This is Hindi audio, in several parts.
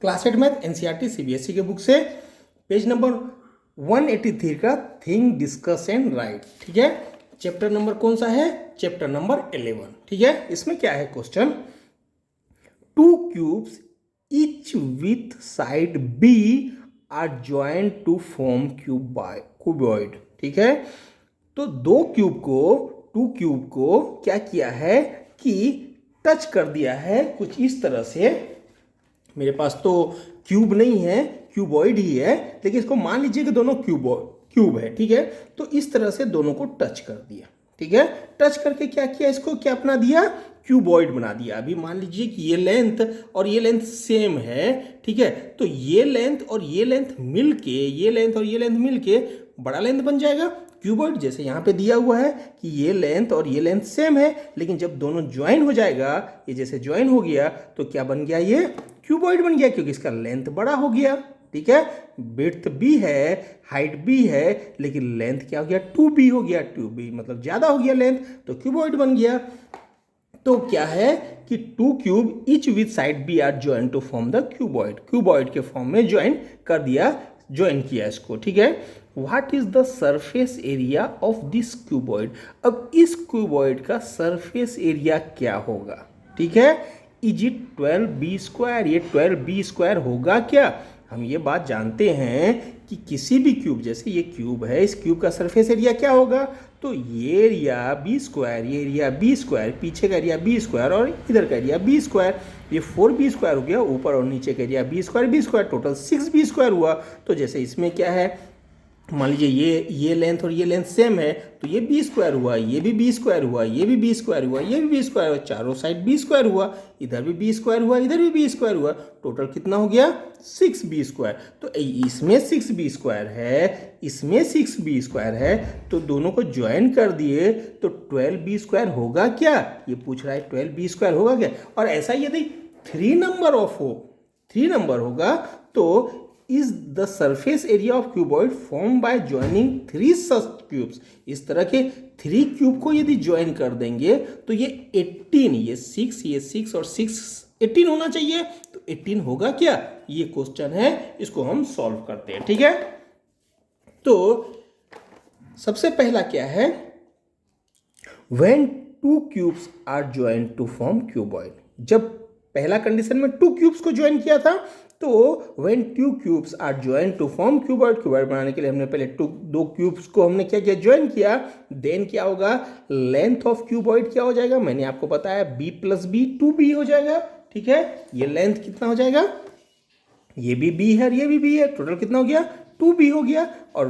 क्लास 8 मैथ एनसीईआरटी सीबीएसई के बुक से पेज नंबर 183 का थिंक डिस्कस एंड राइट। ठीक है, चैप्टर नंबर कौन सा है? Chapter number 11। ठीक है, इसमें क्या है question, two cubes each with side b are joint to form cuboid. ठीक है, तो टू क्यूब को क्या किया है कि टच कर दिया है कुछ इस तरह से। मेरे पास तो क्यूब नहीं है, क्यूबॉइड ही है, लेकिन इसको मान लीजिए कि दोनों क्यूब है। ठीक है, तो इस तरह से दोनों को टच कर दिया। ठीक है, टच करके क्या किया, इसको क्या बना दिया, क्यूबॉइड बना दिया। अभी मान लीजिए कि ये लेंथ और ये लेंथ सेम है। ठीक है, तो ये लेंथ और ये लेंथ मिलके बड़ा लेंथ बन जाएगा क्यूबॉइड। जैसे यहाँ पे दिया हुआ है कि ये लेंथ और ये लेंथ सेम है, लेकिन जब दोनों ज्वाइन हो जाएगा, ये जैसे ज्वाइन हो गया तो क्या बन गया, ये क्यूबॉइड बन गया, क्योंकि इसका लेंथ बड़ा हो गया। ठीक है, विड्थ भी है, हाइट भी है, लेकिन लेंथ क्या हो गया, 2b हो गया। 2b मतलब ज्यादा हो गया लेंथ, तो क्यूबॉइड बन गया। तो क्या है कि two cube each with side b are join to form the cuboid के फॉर्म में ज्वाइन कर दिया, ज्वाइन किया इसको। ठीक है, what is the surface area of this cuboid. अब इस क्यूबॉइड का सरफेस एरिया क्या होगा? ठीक है, इज इट 12b स्क्वायर, ये 12b स्क्वायर होगा क्या? हम ये बात जानते हैं कि किसी भी क्यूब, जैसे ये क्यूब है, इस क्यूब का सरफेस एरिया क्या होगा, तो ये एरिया बी स्क्वायर, ये एरिया बी स्क्वायर, पीछे का एरिया बी स्क्वायर और इधर का एरिया बी स्क्वायर, ये 4b स्क्वायर हो गया, ऊपर और नीचे का area b square, total 6b square हुआ। तो जैसे इसमें क्या है, मान लीजिए ये लेंथ और ये लेंथ सेम है, तो ये बी स्क्वायर हुआ, ये भी बी स्क्वायर हुआ, ये भी बी स्क्वायर हुआ, ये भी बी स्क्वायर हुआ, चारों साइड बी स्क्वायर हुआ, इधर भी बी स्क्वायर हुआ, इधर भी बी स्क्वायर हुआ, टोटल कितना हो गया, 6b स्क्वायर। तो इसमें 6b स्क्वायर है, इसमें 6b स्क्वायर है, तो दोनों को ज्वाइन कर दिए तो 12b स्क्वायर होगा क्या? ये पूछ रहा है 12b स्क्वायर होगा क्या? और ऐसा यदि 3 नंबर होगा तो is the surface area of cuboid formed by joining 3 such cubes। इस तरह के 3 क्यूब को यदि ज्वाइन कर देंगे तो ये 18, ये 6 और 6 18 होना चाहिए। तो 18 होगा क्या? ये क्वेश्चन है, इसको हम सॉल्व करते हैं। ठीक है, तो सबसे पहला क्या है, when two cubes are joined to form cuboid। जब पहला कंडीशन में 2 क्यूब्स को ज्वाइन किया था, तो when 2 cubes are joined to form cuboid बनाने के लिए हमने पहले 2 क्यूब्स को हमने क्या किया, ज्वाइन किया। देन क्या होगा, लेंथ ऑफ क्यूबॉइड क्या हो जाएगा, मैंने आपको बताया b प्लस b 2b हो जाएगा। ठीक है, ये लेंथ कितना हो जाएगा, ये भी b है और ये भी b है, टोटल कितना हो गया, 2b हो गया। और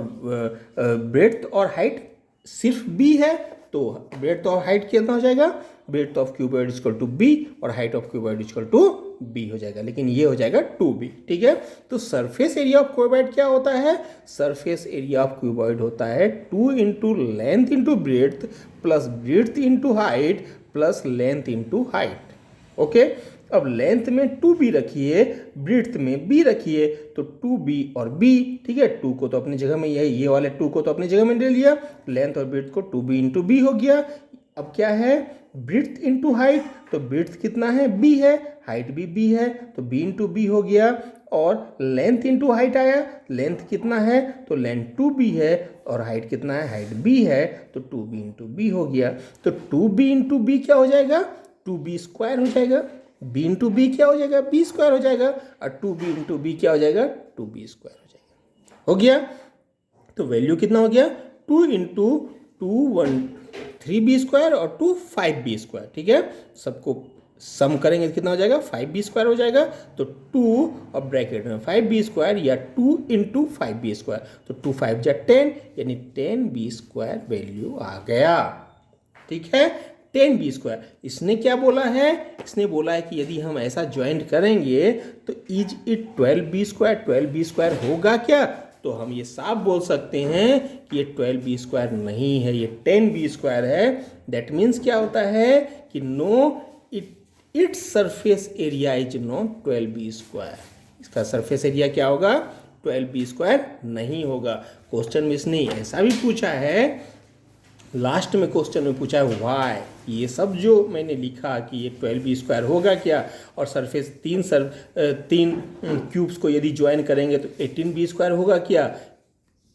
ब्रेड्थ और हाइट सिर्फ b है, तो ब्रेड्थ और हाइट कितना हो जाएगा, breadth of cuboid equal to b और height of cuboid equal to b हो जाएगा, लेकिन ये हो जाएगा 2b। ठीक है, तो सरफेस एरिया ऑफ क्यूबॉइड क्या होता है, सरफेस एरिया ऑफ क्यूबॉइड होता है 2 into length into breadth plus breadth into height plus length into height. Okay, अब लेंथ में 2b रखिए, ब्रेड्थ में b रखिए, तो 2b और b। ठीक है, 2 को तो अपनी जगह में, ये वाले 2 को तो अपनी जगह में ले लिया, लेंथ और ब्रेड्थ को 2b इंटू b हो गया। अब क्या है, ब्रेड्थ इंटू हाइट, तो ब्रेड्थ कितना है, b है, हाइट भी b है, तो b इंटू b हो गया। और लेंथ इंटू हाइट आया, लेंथ कितना है, तो लेंथ 2b है, और हाइट कितना है, हाइट b है, तो 2b इंटू b हो गया। तो 2b इंटू b क्या हो जाएगा, 2b स्क्वायर हो जाएगा, b इंटू b क्या हो जाएगा, b स्क्वायर हो जाएगा, और 2b इंटू b क्या हो जाएगा, 2b स्क्वायर हो जाएगा। हो गया, तो वैल्यू कितना हो गया, 2 इंटू 2 3b स्क्वायर और 2 5b स्क्वायर। ठीक है, सबको सम करेंगे तो कितना हो जाएगा, 5b स्क्वायर हो जाएगा। तो 2 और ब्रैकेट में 5b स्क्वायर या 2 इंटू 5b स्क्वायर, तो 2 5 जा 10, यानी 10b स्क्वायर वैल्यू आ गया। ठीक है, 10b स्क्वायर। इसने क्या बोला है, इसने बोला है कि यदि हम ऐसा ज्वाइंट करेंगे तो इज इट 12b स्क्वायर होगा क्या? तो हम ये साफ बोल सकते हैं कि ये 12b स्क्वायर नहीं है, ये 10b स्क्वायर है। दैट मीन्स क्या होता है कि no, it's surface area is not 12b square. इसका सरफेस एरिया क्या होगा, 12b स्क्वायर नहीं होगा। क्वेश्चन में इसने ऐसा भी पूछा है लास्ट में क्वेश्चन में पूछा है वाई, ये सब जो मैंने लिखा कि ये 12b² होगा क्या, और सरफेस तीन क्यूब्स को यदि ज्वाइन करेंगे तो 18b² होगा क्या।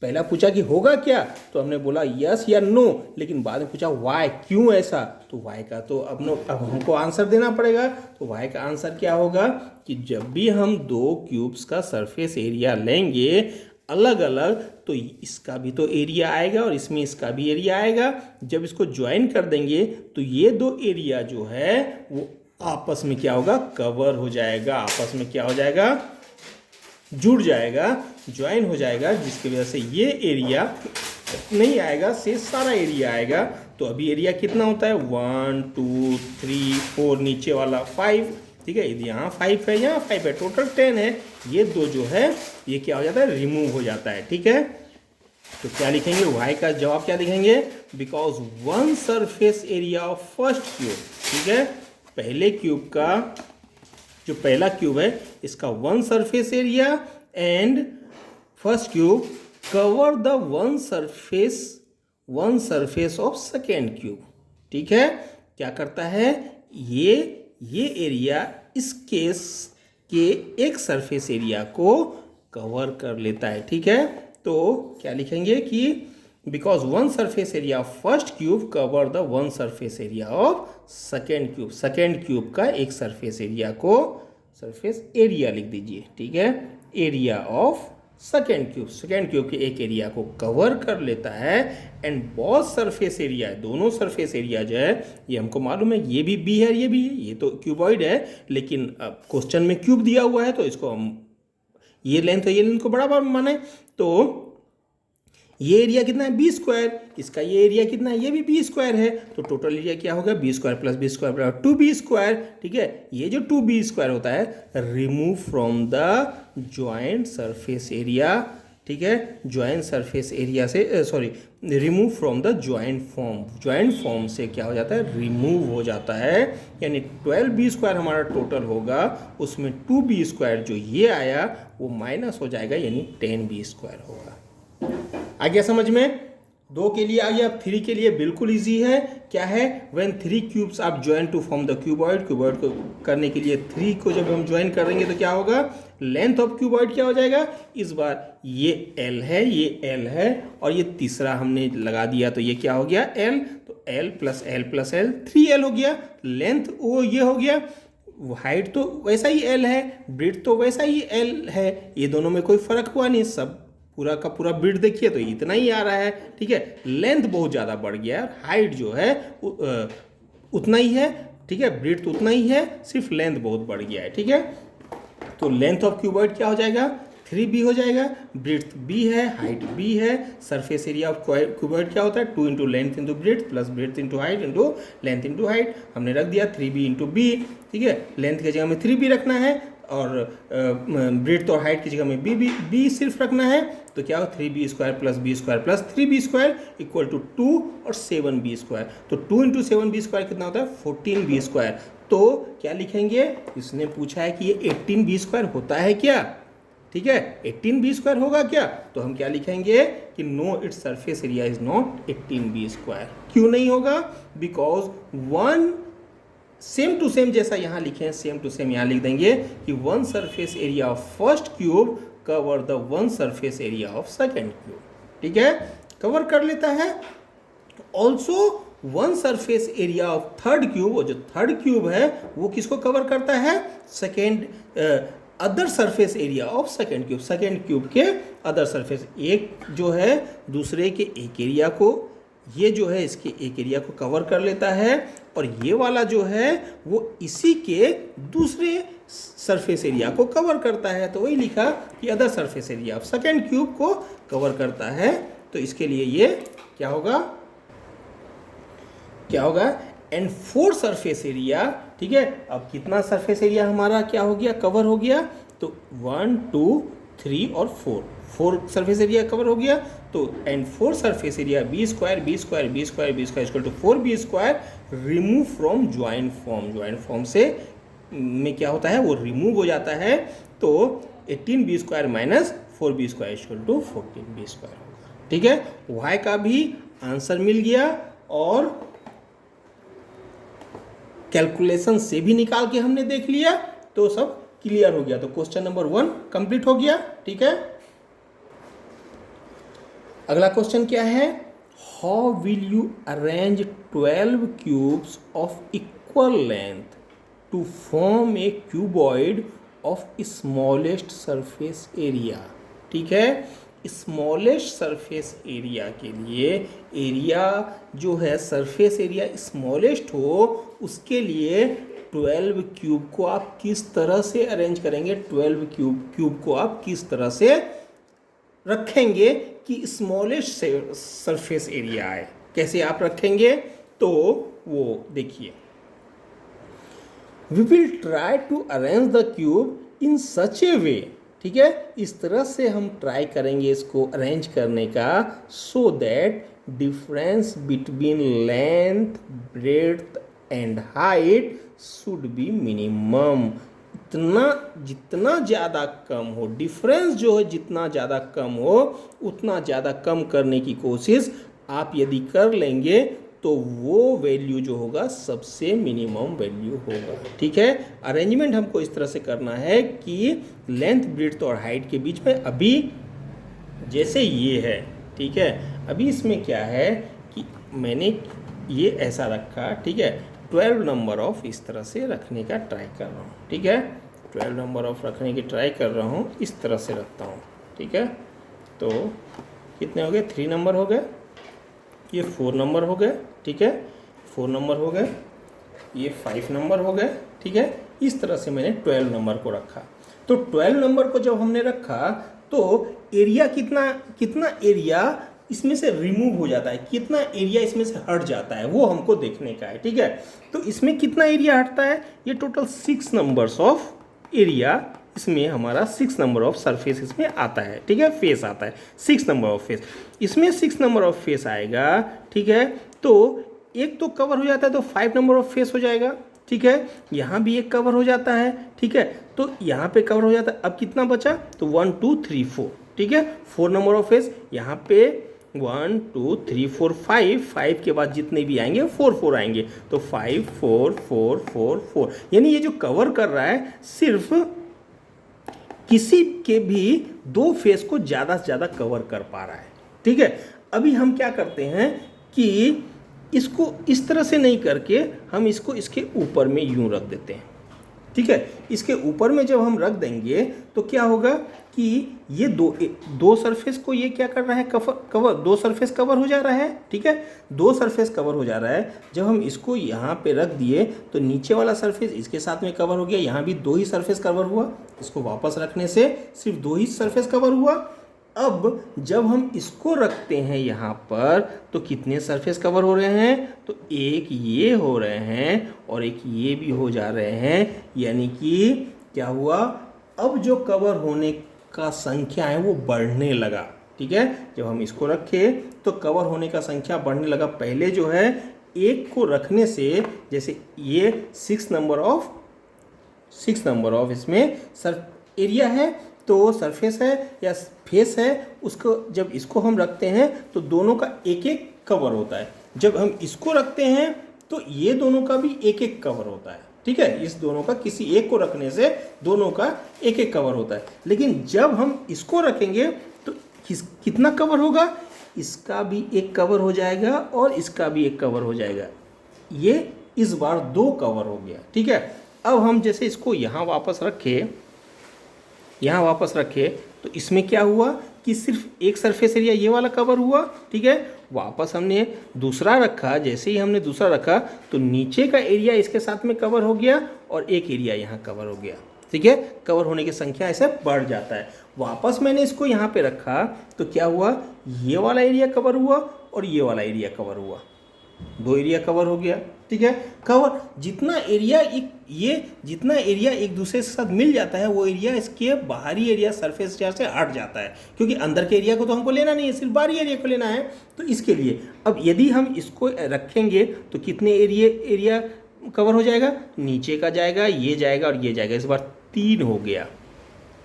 पहला पूछा कि होगा क्या, तो हमने बोला यस या नो, लेकिन बाद में पूछा वाई, क्यों ऐसा, तो वाई का तो अब हमको आंसर देना पड़ेगा। तो वाई का आंसर क्या होगा कि जब भी हम दो क्यूब्स का सरफेस एरिया लेंगे अलग अलग, तो इसका भी तो एरिया आएगा और इसमें इसका भी एरिया आएगा। जब इसको ज्वाइन कर देंगे तो ये दो एरिया जो है वो आपस में क्या होगा, कवर हो जाएगा, आपस में क्या हो जाएगा, जुड़ जाएगा, ज्वाइन हो जाएगा, जिसकी वजह से ये एरिया नहीं आएगा, से सारा एरिया आएगा। तो अभी एरिया कितना होता है, 1 2 3 4, नीचे वाला 5, ठीक है, यदि यहाँ 5 है, यहाँ 5 है, टोटल 10 है। ये दो जो है ये क्या हो जाता है, रिमूव हो जाता है, ठीक है। तो क्या लिखेंगे, वाई का जवाब क्या लिखेंगे, because one surface area of first cube, ठीक है, पहले क्यूब का जो पहला क्यूब है इसका one surface area and first cube cover the one surface of second cube, ठीक है। क्या करता है, ये एरिया इस केस के एक सरफेस एरिया को कवर कर लेता है, ठीक है। तो क्या लिखेंगे कि because one surface area of first cube cover the one surface area of second cube, second cube का एक सरफेस एरिया को सरफेस एरिया लिख दीजिए, ठीक है, एरिया ऑफ सेकेंड क्यूब के एक एरिया को कवर कर लेता है। एंड बहुत सरफेस एरिया है, दोनों सरफेस एरिया जो है ये हमको मालूम है, ये भी बी है, ये भी है, ये तो क्यूबॉइड है, लेकिन क्वेश्चन में क्यूब दिया हुआ है तो इसको हम ये लेंथ है, ये लेंथ को बराबर माने। तो ये एरिया कितना है, b², इसका ये एरिया कितना है, ये भी b² है, तो टोटल एरिया क्या होगा, b² + b² बराबर 2b², ठीक है। ये जो 2b² होता है remove from the joint surface area, ठीक है, ज्वाइंट सरफेस एरिया से sorry remove from the joint form से क्या हो जाता है, रिमूव हो जाता है। यानी 12b² हमारा टोटल होगा, उसमें 2b² जो ये आया वो माइनस हो जाएगा, यानी 10b² होगा। आ गया समझ में, 2 के लिए आ गया। अब 3 के लिए बिल्कुल इजी है, क्या है, व्हेन 3 क्यूब्स आप join to form the cuboid को करने के लिए 3 को जब हम ज्वाइन करेंगे तो क्या होगा, लेंथ ऑफ क्यूबॉइड क्या हो जाएगा, इस बार ये L है, ये L है, और ये तीसरा हमने लगा दिया तो ये क्या हो गया L, तो L + L + L 3L हो गया, लेंथ वो ये हो गया, हाइट तो वैसा ही L है, ब्रेड्थ तो वैसा ही L है, ये दोनों में कोई फर्क हुआ नहीं, सब पूरा का पूरा ब्रेड्थ देखिए तो इतना ही आ रहा है, ठीक है। लेंथ बहुत ज़्यादा बढ़ गया है, हाइट जो है उतना ही है, ठीक है, ब्रेड्थ उतना ही है, सिर्फ लेंथ बहुत बढ़ गया है, ठीक है। तो लेंथ ऑफ क्यूबॉइड क्या हो जाएगा, 3b हो जाएगा, ब्रेड्थ b है, हाइट b है, सरफेस एरिया ऑफ क्यूबॉइड क्या होता है, 2 × length × breadth plus breadth × height × length × height, हमने रख दिया 3b × b, ठीक है। लेंथ की जगह में 3b रखना है और ब्रेड्थ और हाइट की जगह में b सिर्फ रखना है, तो क्या हो 3b² + b² + 3b² = 2 और 7b², तो 2 × 7b² कितना होता है, 14b²। तो क्या लिखेंगे, इसने पूछा है कि ये 18b² होता है क्या, ठीक है, 18b² होगा क्या, तो हम क्या लिखेंगे कि no, it's surface area is not 18b²। क्यों नहीं होगा, because one same to same जैसा यहाँ लिखे हैं, सेम टू सेम यहाँ लिख देंगे कि one surface area of first cube cover the one surface area of second cube, ठीक है, कवर कर लेता है। Also one surface area of third cube, वो जो थर्ड क्यूब है वो किसको कवर करता है, second other surface area of second cube के अदर सरफेस, एक जो है दूसरे के एक एरिया को, ये जो है इसके एक एरिया को कवर कर लेता है, और ये वाला जो है वो इसी के दूसरे सरफेस एरिया को कवर करता है, तो वही लिखा कि other surface area of second cube को कवर करता है। तो इसके लिए ये क्या होगा, एंड 4 सरफेस एरिया, ठीक है। अब कितना सरफेस एरिया हमारा क्या हो गया, कवर हो गया, तो 1 2 3 और 4 सरफेस एरिया कवर हो गया, तो and 4 surface area b² = 4b² remove from joint form से में क्या होता है, वो रिमूव हो जाता है, तो 18b² - 4b² = 14b² होगा, ठीक है, वाई का भी आंसर मिल गया और कैलकुलेशन से भी निकाल के हमने देख लिया, तो सब क्लियर हो गया। तो क्वेश्चन नंबर 1 कंप्लीट हो गया। ठीक है, अगला क्वेश्चन क्या है, how will you arrange 12 cubes of equal length to form a cuboid of smallest surface area. ठीक है, स्मॉलेस्ट सरफेस एरिया के लिए, एरिया जो है सरफेस एरिया स्मॉलेस्ट हो, उसके लिए 12 क्यूब को आप किस तरह से अरेंज करेंगे, 12 क्यूब को आप किस तरह से रखेंगे कि स्मॉलेस्ट सरफेस एरिया आए। कैसे आप रखेंगे, तो वो देखिए, we will try to arrange the cube in such a way. ठीक है, इस तरह से हम ट्राई करेंगे इसको अरेंज करने का, so that difference between length, breadth and height should be minimum. जितना ज़्यादा कम हो, डिफरेंस जो है जितना ज़्यादा कम हो, उतना ज़्यादा कम करने की कोशिश आप यदि कर लेंगे तो वो वैल्यू जो होगा सबसे मिनिमम वैल्यू होगा। ठीक है, अरेंजमेंट हमको इस तरह से करना है कि लेंथ, ब्रेड्थ और हाइट के बीच में, अभी जैसे ये है, ठीक है, अभी इसमें क्या है कि मैंने ये ऐसा रखा, ठीक है, 12 नंबर ऑफ इस तरह से रखने का ट्राई कर रहा हूँ। ठीक है, 12 नंबर ऑफ रखने की ट्राई कर रहा हूँ, इस तरह से रखता हूँ। ठीक है, तो कितने हो गए, 3 नंबर हो गए, ये 4 नंबर हो गए। ठीक है, 4 नंबर हो गए, ये 5 नंबर हो गए। ठीक है, इस तरह से मैंने 12 नंबर को रखा। तो 12 नंबर को जब हमने रखा तो एरिया कितना एरिया इसमें से रिमूव हो जाता है, कितना एरिया इसमें से हट जाता है, वो हमको देखने का है। ठीक है, तो इसमें कितना एरिया हटता है, ये टोटल 6 नंबर्स ऑफ एरिया, इसमें हमारा 6 नंबर ऑफ सरफेस इसमें आता है। ठीक है, फेस आता है 6 नंबर ऑफ फेस, इसमें 6 नंबर ऑफ फेस आएगा। ठीक है, तो एक तो कवर हो जाता है तो 5 नंबर ऑफ फेस हो जाएगा। ठीक है, यहाँ भी एक कवर हो जाता है। ठीक है, तो यहाँ पे कवर हो जाता है। अब कितना बचा, तो 1 2 3 4। ठीक है, 4 नंबर ऑफ फेस, यहाँ पे 1 2 3 4 5 के बाद जितने भी आएंगे 4 आएंगे, तो 5 4 4 4 4, यानी ये जो कवर कर रहा है सिर्फ किसी के भी 2 फेस को ज़्यादा से ज़्यादा कवर कर पा रहा है। ठीक है, अभी हम क्या करते हैं कि इसको इस तरह से नहीं करके हम इसको इसके ऊपर में यूं रख देते हैं। ठीक है, इसके ऊपर में जब हम रख देंगे तो क्या होगा कि ये दो सरफेस को ये क्या कर रहा है, कवर 2 सरफेस कवर हो जा रहा है। ठीक है, 2 सरफेस कवर हो जा रहा है। जब हम इसको यहाँ पे रख दिए तो नीचे वाला सरफेस इसके साथ में कवर हो गया, यहाँ भी 2 ही सरफेस कवर हुआ, इसको वापस रखने से सिर्फ 2 ही सरफेस कवर हुआ। अब जब हम इसको रखते हैं यहाँ पर तो कितने सरफेस कवर हो रहे हैं, तो एक ये हो रहे हैं और एक ये भी हो जा रहे हैं, यानी कि क्या हुआ, अब जो कवर होने का संख्या है वो बढ़ने लगा। ठीक है, जब हम इसको रखे तो कवर होने का संख्या बढ़ने लगा। पहले जो है एक को रखने से, जैसे ये 6 नंबर ऑफ इसमें सर एरिया है, तो सरफेस है या फेस है, उसको जब इसको हम रखते हैं तो दोनों का एक एक कवर होता है। जब हम इसको रखते हैं तो ये दोनों का भी एक एक कवर होता है। ठीक है, इस दोनों का किसी एक को रखने से दोनों का एक एक कवर होता है। लेकिन जब हम इसको रखेंगे तो कितना कवर होगा, इसका भी एक कवर हो जाएगा और इसका भी एक कवर हो जाएगा। ये इस बार 2 कवर हो गया। ठीक है, अब हम जैसे इसको यहाँ वापस रखे तो इसमें क्या हुआ कि सिर्फ एक सरफेस एरिया ये वाला कवर हुआ। ठीक है, वापस हमने दूसरा रखा, जैसे ही हमने दूसरा रखा तो नीचे का एरिया इसके साथ में कवर हो गया और एक एरिया यहाँ कवर हो गया। ठीक है, कवर होने की संख्या ऐसे बढ़ जाता है। वापस मैंने इसको यहाँ पे रखा तो क्या हुआ, ये वाला एरिया कवर हुआ और ये वाला एरिया कवर हुआ, 2 एरिया कवर हो गया। ठीक है, कवर जितना एरिया एक दूसरे के साथ मिल जाता है वो एरिया इसके बाहरी एरिया सरफेस एरिया से हट जाता है, क्योंकि अंदर के एरिया को तो हमको लेना नहीं है, सिर्फ बाहरी एरिया को लेना है। तो इसके लिए अब यदि हम इसको रखेंगे तो कितने एरिया कवर हो जाएगा, नीचे का जाएगा, ये जाएगा और ये जाएगा, इस बार 3 हो गया।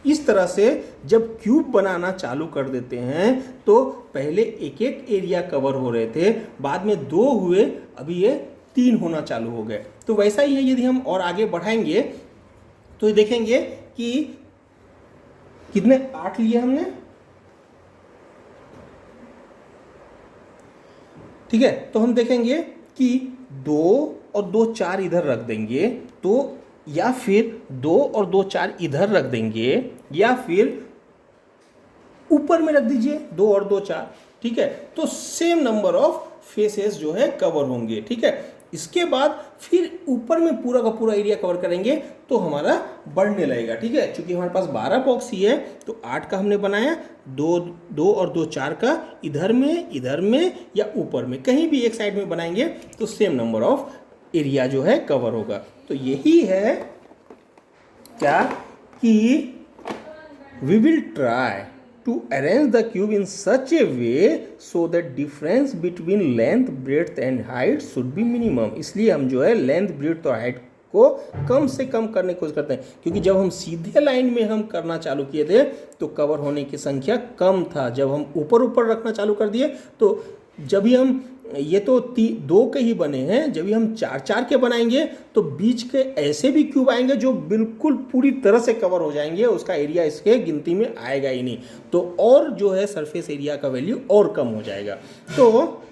इस तरह से जब क्यूब बनाना चालू कर देते हैं तो पहले एक एक एरिया कवर हो रहे थे, बाद में 2 हुए, अभी ये 3 होना चालू हो गए। तो वैसा ही है, यदि हम और आगे बढ़ाएंगे तो देखेंगे कि कितने 8 लिए हमने, ठीक है। तो हम देखेंगे कि 2 और 2 4 इधर रख देंगे, तो या फिर 2 और 2 4 इधर रख देंगे, या फिर ऊपर में रख दीजिए 2 और 2 4, ठीक है। तो सेम नंबर ऑफ फेसेस जो है कवर होंगे, ठीक है। इसके बाद फिर ऊपर में पूरा का पूरा एरिया कवर करेंगे तो हमारा बढ़ने लगेगा, ठीक है। चूंकि हमारे पास 12 बॉक्स ही है तो 8 का हमने बनाया, 2 और 2 4 का इधर में या ऊपर में कहीं भी एक साइड में बनाएंगे तो सेम नंबर ऑफ एरिया जो है कवर होगा। तो यही है क्या कि we will try to arrange the cube in such a way so that difference between length, breadth and height should be minimum। इसलिए हम जो है लेंथ, ब्रेड्थ और हाइट को कम से कम करने की कोशिश करते हैं, क्योंकि जब हम सीधे लाइन में हम करना चालू किए थे तो कवर होने की संख्या कम था। जब हम ऊपर ऊपर रखना चालू कर दिए तो जब भी हम ये तो 2 के ही बने हैं, जब भी हम 4 4 के बनाएंगे तो बीच के ऐसे भी क्यूब आएंगे जो बिल्कुल पूरी तरह से कवर हो जाएंगे, उसका एरिया इसके गिनती में आएगा ही नहीं, तो और जो है सरफेस एरिया का वैल्यू और कम हो जाएगा। तो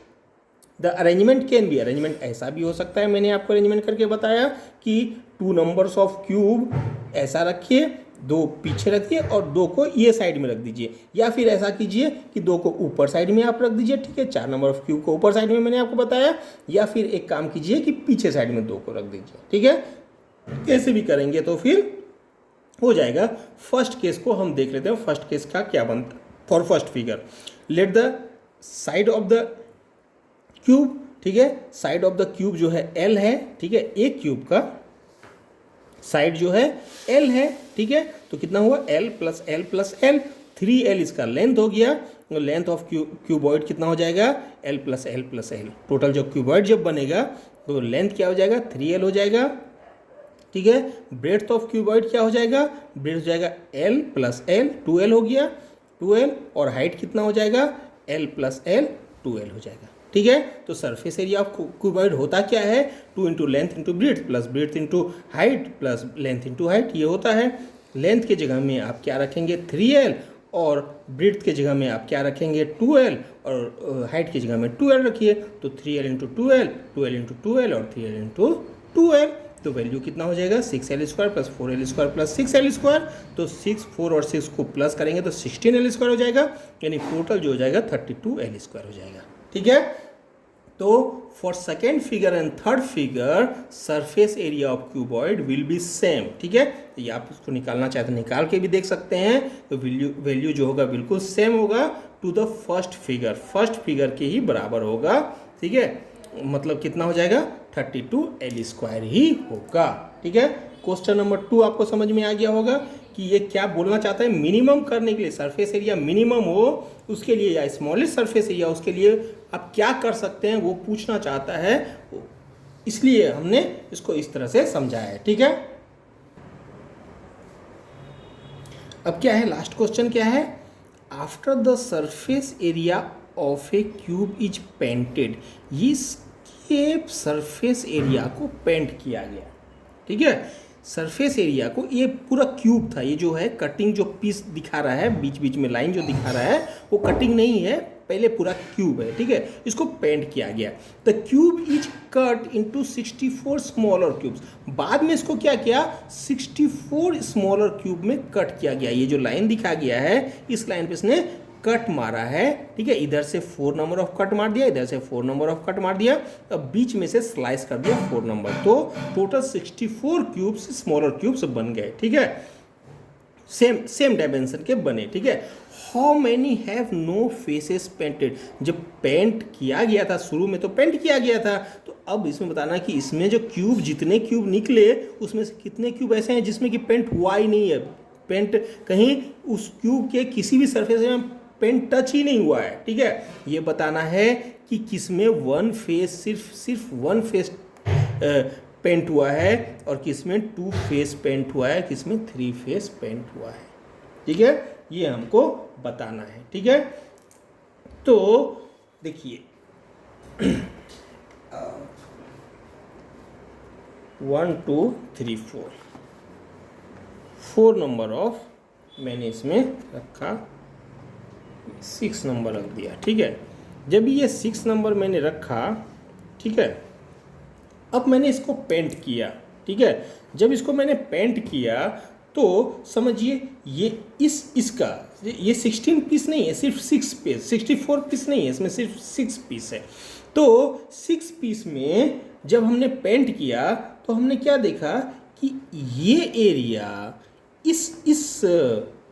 the arrangement can be, arrangement ऐसा भी हो सकता है, मैंने आपको अरेंजमेंट करके बताया कि 2 नंबर्स ऑफ क्यूब ऐसा रखिए, 2 पीछे रखिए और 2 को ये साइड में रख दीजिए, या फिर ऐसा कीजिए कि 2 को ऊपर साइड में आप रख दीजिए, ठीक है। 4 नंबर ऑफ क्यूब को ऊपर साइड में मैंने आपको बताया, या फिर एक काम कीजिए कि पीछे साइड में 2 को रख दीजिए, ठीक है। कैसे भी करेंगे तो फिर हो जाएगा। फर्स्ट केस को हम देख लेते हैं, फर्स्ट केस का क्या बनता है। For first figure let the side of the cube, ठीक है, साइड ऑफ द क्यूब जो है L है, ठीक है। एक क्यूब का साइड जो है L है, ठीक है। तो कितना हुआ L plus L plus L, 3L इसका लेंथ हो गया। तो लेंथ ऑफ क्यूबॉइड कितना हो जाएगा L plus L plus L। Total जो क्यूबॉइड जब बनेगा तो लेंथ क्या हो जाएगा 3L हो जाएगा, ठीक है। ब्रेड्थ ऑफ क्यूबॉइड क्या हो जाएगा, ब्रेड्थ हो जाएगा L प्लस L, 2L हो गया 2L, और हाइट कितना हो जाएगा L प्लस L 2L हो जाएगा, ठीक है। तो सरफेस एरिया ऑफ क्यूबॉइड होता क्या है, 2 into length into breadth plus breadth into height plus length into height, ये होता है। लेंथ के जगह में आप क्या रखेंगे 3L, और ब्रेड्थ के जगह में आप क्या रखेंगे 2L, और हाइट की जगह में 2L रखिए। तो 3L into 2L, 2L into 2L और 3L इंटू 2L, तो वैल्यू कितना हो जाएगा 6L square plus 4L square plus 6L square. तो 6, 4 और 6 को प्लस करेंगे तो 16L स्क्वायर हो जाएगा, यानी टोटल जो हो जाएगा 32L स्क्वायर हो जाएगा, ठीक है। तो for second figure and third figure surface area of cuboid will be same, ठीक है। ये आप उसको निकालना चाहते हैं निकाल के भी देख सकते हैं, तो वैल्यू जो होगा बिल्कुल सेम होगा टू द फर्स्ट फिगर के ही बराबर होगा, ठीक है। मतलब कितना हो जाएगा 32L स्क्वायर ही होगा, ठीक है। क्वेश्चन नंबर 2 आपको समझ में आ गया होगा कि ये क्या बोलना चाहता है। मिनिमम करने के लिए, सरफेस एरिया मिनिमम हो उसके लिए, या स्मॉलेस्ट सरफेस एरिया उसके लिए आप क्या कर सकते हैं वो पूछना चाहता है, इसलिए हमने इसको इस तरह से समझाया है, ठीक है। अब क्या है लास्ट क्वेश्चन क्या है, after the surface area of A cube is painted, इसके सरफेस एरिया को पेंट किया गया, ठीक है। सरफेस एरिया को, ये पूरा क्यूब था, ये जो है कटिंग जो पीस दिखा रहा है बीच बीच में लाइन जो दिखा रहा है वो कटिंग नहीं है, पहले पूरा क्यूब है, ठीक है। इसको पेंट किया गया। The cube is cut into 64 smaller cubes, बाद में इसको क्या किया 64 स्मॉलर क्यूब में कट किया गया। ये जो लाइन दिखा गया है इस लाइन पे इसने कट मारा है, ठीक है। इधर से 4 नंबर ऑफ कट मार दिया, इधर से 4 नंबर ऑफ कट मार दिया, अब बीच में से स्लाइस कर दिया 4 नंबर, तो टोटल 64 क्यूब्स स्मॉलर क्यूब्स बन गए, ठीक है। सेम डायमेंशन के बने, ठीक है। How many have no faces painted, जब पेंट किया गया था शुरू में तो पेंट किया गया था, तो अब इसमें बताना कि इसमें जो क्यूब जितने क्यूब निकले उसमें से कितने क्यूब ऐसे हैं जिसमें कि पेंट हुआ ही नहीं है, पेंट कहीं उस क्यूब के किसी भी सरफेस में पेंट टच ही नहीं हुआ है, ठीक है। ये बताना है कि किसमें वन फेस सिर्फ वन फेस पेंट हुआ है और किसमें 2 फेस पेंट हुआ है, किसमें 3 फेस पेंट हुआ है, ठीक है, ये हमको बताना है। ठीक है, तो देखिए 1 2 3 4 नंबर ऑफ मैंने इसमें रखा, 6 नंबर रख दिया। ठीक है, जब ये 6 नंबर मैंने रखा, ठीक है, अब मैंने इसको पेंट किया। ठीक है, जब इसको मैंने पेंट किया तो समझिए ये इसका ये 16 पीस नहीं है, सिर्फ 6 पीस, 64 पीस नहीं है, इसमें सिर्फ 6 पीस है। तो 6 पीस में जब हमने पेंट किया तो हमने क्या देखा कि ये एरिया इस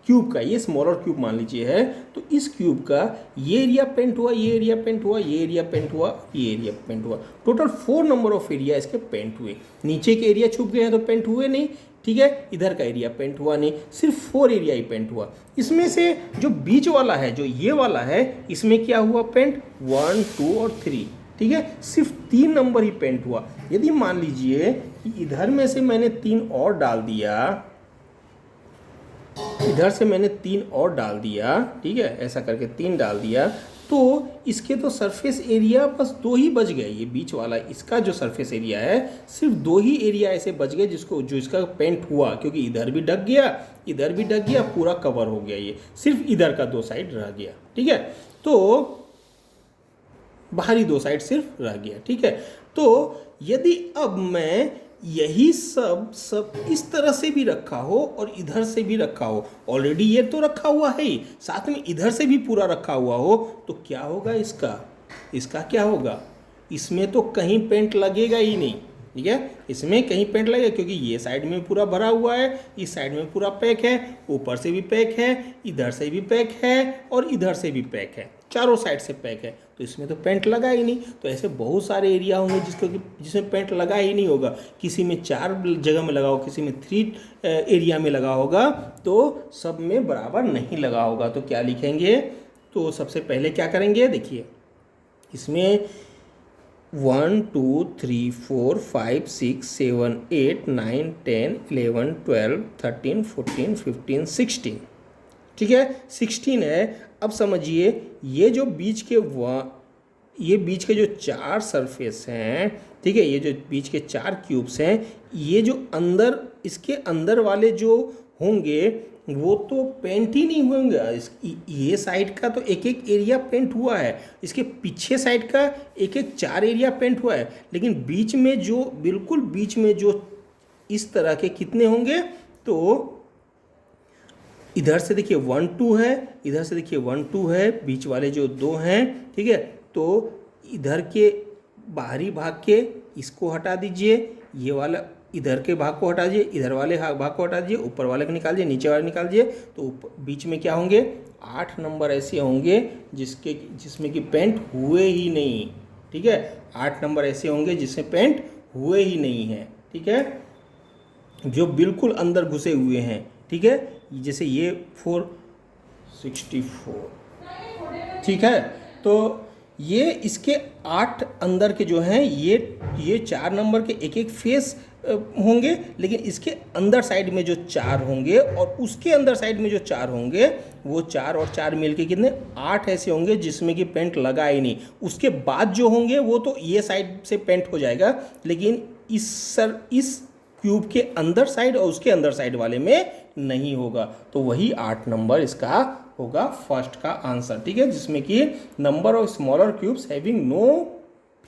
क्यूब का, ये स्मॉलर क्यूब मान लीजिए है, तो इस क्यूब का ये एरिया पेंट हुआ, ये एरिया पेंट हुआ, ये एरिया पेंट हुआ, ये एरिया पेंट हुआ। टोटल 4 नंबर ऑफ एरिया इसके पेंट हुए। नीचे के एरिया छुप गए हैं तो पेंट हुए नहीं। ठीक है, इधर का एरिया पेंट हुआ नहीं, सिर्फ 4 एरिया ही पेंट हुआ। इसमें से जो बीच वाला है, जो ये वाला है, इसमें क्या हुआ पेंट, 1 2 और 3। ठीक है, सिर्फ 3 नंबर ही पेंट हुआ। यदि मान लीजिए कि इधर में से मैंने 3 और डाल दिया, इधर से मैंने 3 और डाल दिया, ठीक है, ऐसा करके 3 डाल दिया, तो इसके तो सरफेस एरिया बस 2 ही बच गए। ये बीच वाला इसका जो सरफेस एरिया है, सिर्फ 2 ही एरिया ऐसे बच गए जो इसका पेंट हुआ, क्योंकि इधर भी ढक गया, इधर भी ढक गया, पूरा कवर हो गया। ये सिर्फ इधर का 2 साइड रह गया। ठीक है, तो बाहरी 2 साइड सिर्फ रह गया। ठीक है, तो यदि अब मैं यही सब इस तरह से भी रखा हो और इधर से भी रखा हो, ऑलरेडी ये तो रखा हुआ है ही, साथ में इधर से भी पूरा रखा हुआ हो, तो क्या होगा इसका क्या होगा, इसमें तो कहीं पेंट लगेगा ही नहीं। ठीक है, इसमें कहीं पेंट लगेगा, क्योंकि ये साइड में पूरा भरा हुआ है, इस साइड में पूरा पैक है, ऊपर से भी पैक है, इधर से भी पैक है और इधर से भी पैक है, चारों साइड से पैक है, तो इसमें तो पेंट लगा ही नहीं। तो ऐसे बहुत सारे एरिया होंगे जिसमें पेंट लगा ही नहीं होगा। किसी में 4 जगह में लगा होगा, किसी में 3 एरिया में लगा होगा, तो सब में बराबर नहीं लगा होगा। तो क्या लिखेंगे, तो सबसे पहले क्या करेंगे, देखिए इसमें 1 2 3 4 5 6 7 8 9 10 11 12 13 14 15 16। ठीक है, 16 है। अब समझिए ये जो बीच के जो 4 सरफेस हैं, ठीक है, ये जो बीच के 4 क्यूब्स हैं, ये जो अंदर, इसके अंदर वाले जो होंगे वो तो पेंट ही नहीं होंगे। ये साइड का तो एक एक एरिया पेंट हुआ है, इसके पीछे साइड का एक एक 4 एरिया पेंट हुआ है, लेकिन बीच में जो, बिल्कुल बीच में जो इस तरह के कितने होंगे, तो इधर से देखिए 1 2 है, इधर से देखिए 1 2 है, बीच वाले जो 2 हैं, ठीक है, तो इधर के बाहरी भाग के इसको हटा दीजिए, ये वाला इधर के भाग को हटा दीजिए, इधर वाले भाग को हटा दीजिए, ऊपर वाले को निकाल दीजिए, नीचे वाले निकाल दीजिए, तो बीच में क्या होंगे, 8 नंबर ऐसे होंगे जिसमें कि पेंट हुए ही नहीं। ठीक है, 8 नंबर ऐसे होंगे जिसमें पेंट हुए ही नहीं है। ठीक है, जो बिल्कुल अंदर घुसे हुए हैं। ठीक है, जैसे ये 464। ठीक है, तो ये इसके 8 अंदर के जो हैं, ये 4 नंबर के एक एक फेस होंगे, लेकिन इसके अंदर साइड में जो 4 होंगे और उसके अंदर साइड में जो 4 होंगे, वो 4 और 4 मिलके कितने, 8 ऐसे होंगे जिसमें कि पेंट लगा ही नहीं। उसके बाद जो होंगे वो तो ये साइड से पेंट हो जाएगा, लेकिन इस क्यूब के अंदर साइड और उसके अंदर साइड वाले में नहीं होगा। तो वही 8 नंबर इसका होगा फर्स्ट का आंसर। ठीक है, जिसमें कि number of smaller cubes having no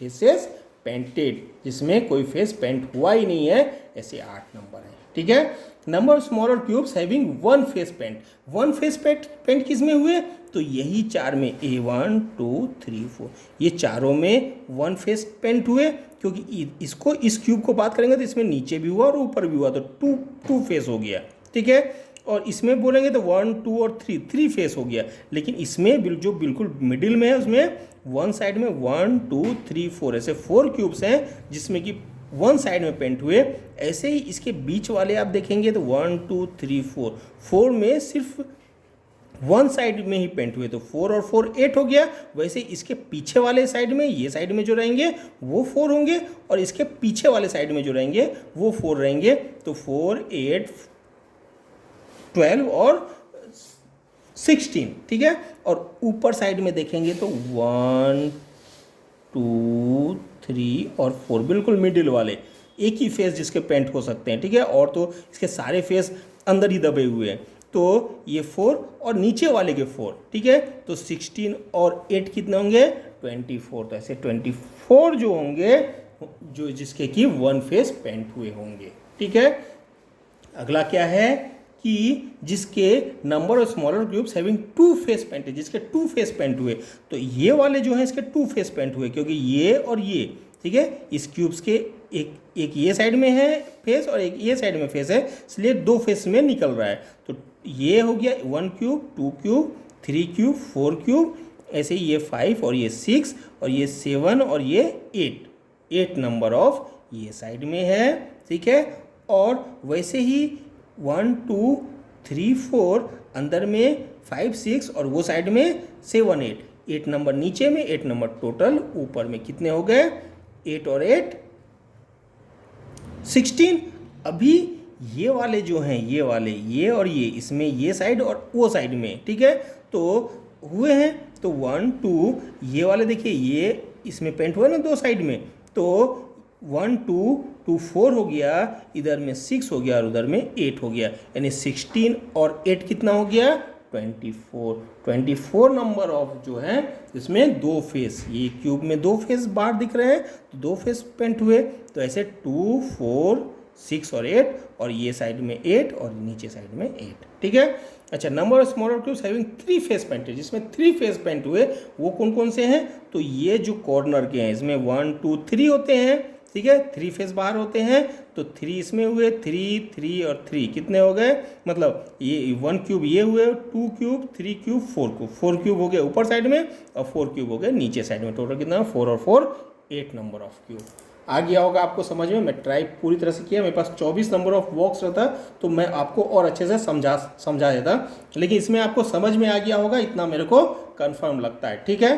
faces painted, जिसमें कोई फेस पेंट हुआ ही नहीं है, ऐसे 8 नंबर है। ठीक है, number of smaller cubes having 1 face paint, 1 face paint किस में हुए, तो यही 4 में, A1 2 3 4, ये चारों में 1 फेस पेंट हुए, क्योंकि इसको, इस क्यूब को बात करेंगे तो इसमें नीचे भी हुआ और ऊपर भी हुआ, तो 2 फेस हो गया। ठीक है, और इसमें बोलेंगे तो 1 2 और 3 फेस हो गया, लेकिन इसमें जो बिल्कुल मिडिल में है उसमें 1 साइड में 1 2 3 4 ऐसे 4 क्यूब्स हैं जिसमें कि 1 साइड में पेंट हुए। ऐसे ही इसके बीच वाले आप देखेंगे तो 1 2 3 4 में सिर्फ 1 साइड में ही पेंट हुए, तो 4 और 4 8 हो गया। वैसे इसके पीछे वाले साइड में, ये साइड में जो रहेंगे वो 4 होंगे, और इसके पीछे वाले साइड में जो रहेंगे वो 4 रहेंगे, तो 4 8 12 और 16, ठीक है। और ऊपर साइड में देखेंगे तो 1 2 3 और 4, बिल्कुल मिडिल वाले एक ही फेस जिसके पेंट हो सकते हैं, ठीक है। और तो इसके सारे फेस अंदर ही दबे हुए हैं, तो ये 4 और नीचे वाले के 4, ठीक है। तो 16 और 8 कितने होंगे? 24। तो ऐसे 24 जो होंगे जो जिसके कि 1 फेस पेंट हुए होंगे, ठीक है। अगला क्या है कि जिसके number of smaller cubes having 2 face painted, जिसके 2 फेस पेंट हुए, तो ये वाले जो हैं इसके 2 फेस पेंट हुए, क्योंकि ये और ये, ठीक है, इस क्यूब्स के एक ये साइड में है फेस और एक ये साइड में फेस है, इसलिए 2 फेस में निकल रहा है। तो ये हो गया 1 क्यूब, 2 क्यूब, 3 क्यूब, 4 क्यूब, ऐसे ही ये 5 और ये 6 और ये 7 और ये 8 नंबर ऑफ ये साइड में है, ठीक है। और वैसे ही 1 2 3 4 अंदर में 5 6 और वो साइड में 7 8 नंबर नीचे में, 8 नंबर टोटल, ऊपर में कितने हो गए? 8 और 8 16। अभी ये वाले जो हैं, ये वाले, ये और ये, इसमें ये साइड और वो साइड में, ठीक है, तो हुए हैं। तो 1 2 ये वाले देखिए, ये इसमें पेंट हुआ ना 2 साइड में, तो 1 2 2 4 हो गया, इधर में 6 हो गया और उधर में 8 हो गया, यानी 16 और 8 कितना हो गया? 24 नंबर ऑफ जो है इसमें 2 फेस, ये क्यूब में 2 फेस बाहर दिख रहे हैं, तो 2 फेस पेंट हुए। तो ऐसे 2 4 6 और 8 और ये साइड में 8 और नीचे साइड में 8, ठीक है। अच्छा, number of smaller cubes having 3 face painted, जिसमें 3 फेस पेंट हुए वो कौन कौन से हैं? तो ये जो कॉर्नर के हैं इसमें 1 2 3 होते हैं, ठीक है, 3 फेस बाहर होते हैं, तो 3 इसमें हुए, 3 3 और 3 कितने हो गए? मतलब ये 1 क्यूब ये हुए, 2 क्यूब, 3 क्यूब, 4 क्यूब हो गए ऊपर साइड में और 4 क्यूब हो गए नीचे साइड में। टोटल कितना? 4 और 4 8 नंबर ऑफ क्यूब। आ गया होगा आपको समझ में? मैं ट्राई पूरी तरह से किया, मेरे पास 24 नंबर ऑफ बॉक्स रहता तो मैं आपको और अच्छे से समझा देता, लेकिन इसमें आपको समझ में आ गया होगा, इतना मेरे को कंफर्म लगता है, ठीक है।